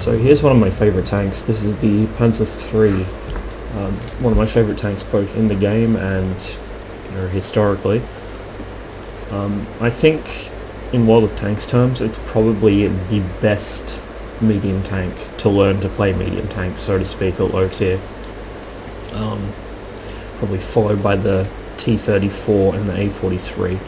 So here's one of my favourite tanks. This is the Pz.III, one of my favourite tanks both in the game and historically. I think in World of Tanks terms it's probably the best medium tank to learn to play medium tanks, so to speak, at low tier. Probably followed by the T-34 and the A-43.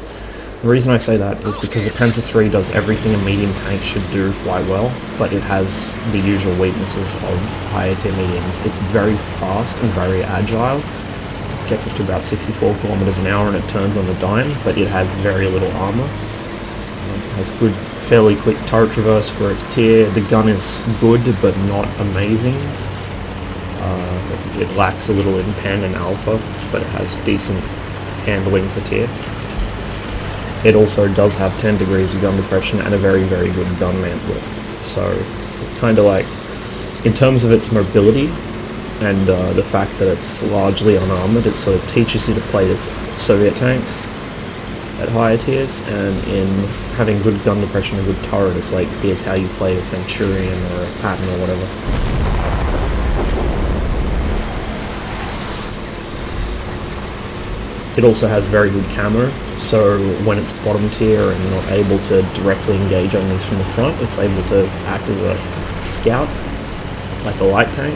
The reason I say that is because the Pz.III does everything a medium tank should do quite well, but it has the usual weaknesses of higher tier mediums. It's very fast and very agile. It gets up to about 64 kilometers an hour and it turns on a dime, but it has very little armor. It has good, fairly quick turret traverse for its tier. The gun is good, but not amazing. It lacks a little in Pan and Alpha, but it has decent handling for tier. It also does have 10 degrees of gun depression and a very, very good gun mantle. So it's kind of like, in terms of its mobility and the fact that it's largely unarmored, it sort of teaches you to play the Soviet tanks at higher tiers, and in having good gun depression and good turret, it's like, here's how you play a Centurion or a Patton or whatever. It also has very good camo, so when it's bottom tier and not able to directly engage enemies from the front, it's able to act as a scout, like a light tank.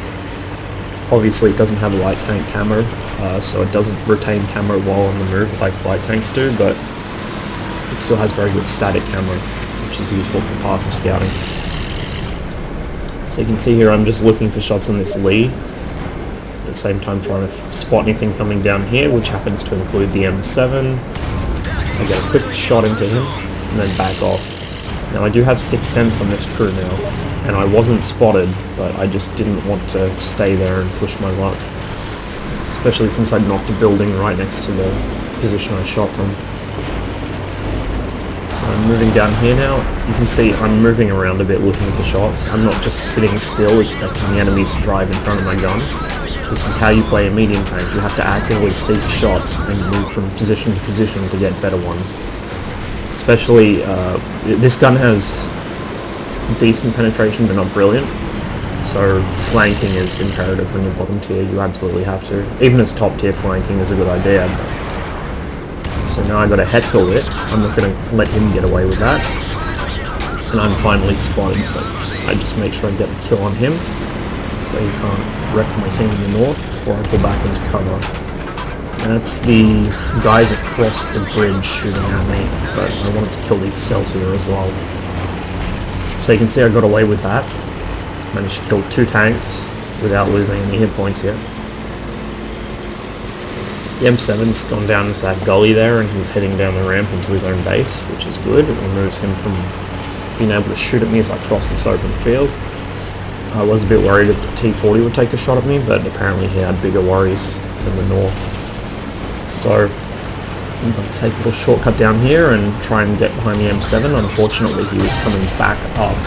Obviously it doesn't have a light tank camo, so it doesn't retain camo while on the move like light tanks do, but it still has very good static camo, which is useful for passive scouting. So you can see here I'm just looking for shots on this Lee, at the same time trying to spot anything coming down here, which happens to include the M7. I get a quick shot into him, and then back off. Now I do have 6th Sense on this crew now, and I wasn't spotted, but I just didn't want to stay there and push my luck. Especially since I knocked a building right next to the position I shot from. So I'm moving down here now. You can see I'm moving around a bit looking for shots. I'm not just sitting still expecting the enemies to drive in front of my gun. This is how you play a medium tank. You have to actively seek shots and move from position to position to get better ones. Especially, this gun has decent penetration but not brilliant, so flanking is imperative when you're bottom tier. You absolutely have to. Even as top tier, flanking is a good idea. So now I got a Hetzel lit. I'm not going to let him get away with that. And I'm finally spotted, but I just make sure I get the kill on him, so he can't wreck my team in the north before I pull back into cover. And that's the guys across the bridge shooting at me, but I wanted to kill the Excelsior as well. So you can see I got away with that. Managed to kill 2 tanks without losing any hit points yet. The M7's gone down into that gully there and he's heading down the ramp into his own base, which is good. It removes him from being able to shoot at me as I cross this open field. I was a bit worried that the T-40 would take a shot at me, but apparently he had bigger worries in the north. So I'm going to take a little shortcut down here and try and get behind the M7. Unfortunately he was coming back up.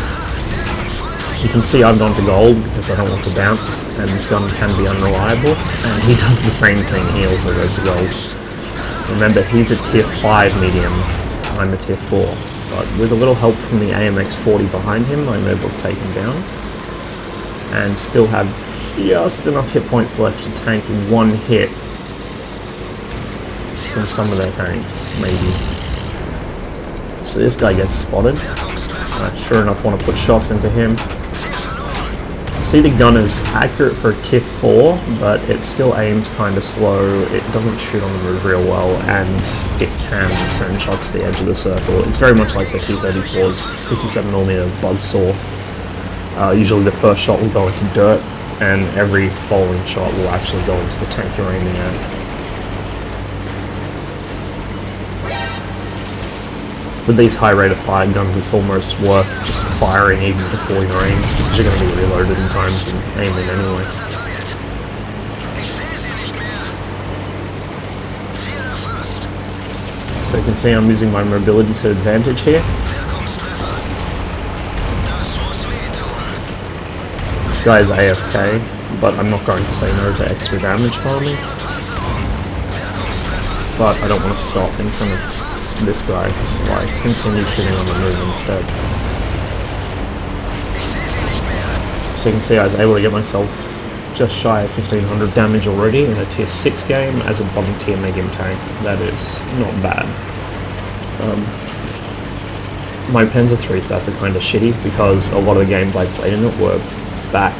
You can see I've gone to gold because I don't want to bounce, and this gun can be unreliable, and he does the same thing, he also goes to gold. Remember, he's a tier 5 medium, I'm a tier 4, but with a little help from the AMX-40 behind him, I'm able to take him down, and still have just enough hit points left to tank in 1 hit from some of their tanks, maybe. So this guy gets spotted. I sure enough want to put shots into him. See, the gun is accurate for a tier 4, but it still aims kind of slow. It doesn't shoot on the move real well, and it can send shots to the edge of the circle. It's very much like the T-34's 57mm buzzsaw. Usually the first shot will go into dirt, and every following shot will actually go into the tank you're aiming at. With these high rate of fire guns, it's almost worth just firing even before you're aimed, because you're going to be reloaded in time to aim in anyway. So you can see I'm using my mobility to advantage here. This guy is AFK, but I'm not going to say no to extra damage farming. But I don't want to stop in front of this guy, so I continue shooting on the move instead. So you can see I was able to get myself just shy of 1500 damage already in a tier 6 game as a bottom tier medium tank. That is not bad. My Pz.III stats are kind of shitty because a lot of the games I played in it were back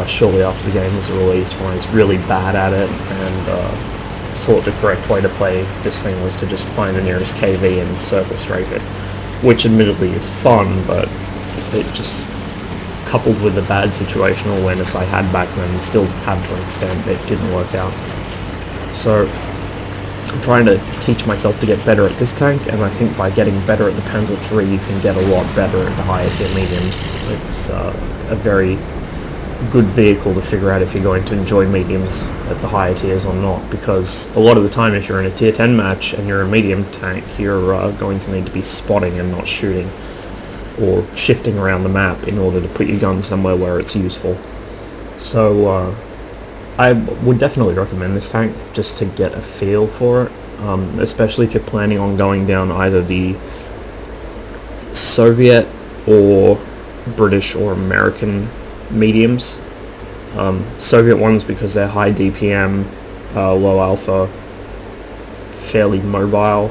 shortly after the game was released, when I was really bad at it and thought the correct way to play this thing was to just find the nearest KV and circle strafe it, which admittedly is fun, but it just, coupled with the bad situational awareness I had back then, still had to an extent, it didn't work out. So I'm trying to teach myself to get better at this tank, and I think by getting better at the Pz.III you can get a lot better at the higher tier mediums. It's a very good vehicle to figure out if you're going to enjoy mediums at the higher tiers or not, because a lot of the time if you're in a tier 10 match and you're a medium tank, you're going to need to be spotting and not shooting, or shifting around the map in order to put your gun somewhere where it's useful. So I would definitely recommend this tank just to get a feel for it, especially if you're planning on going down either the Soviet or British or American mediums. Soviet ones because they're high DPM, low alpha, fairly mobile,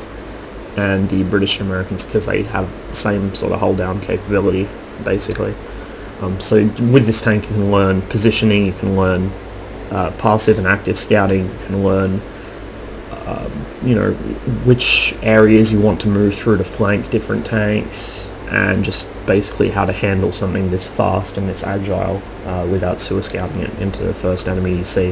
and the British and Americans because they have the same sort of hold down capability, basically. So with this tank you can learn positioning, you can learn passive and active scouting, you can learn which areas you want to move through to flank different tanks, and just basically how to handle something this fast and this agile without sewer scouting it into the first enemy you see.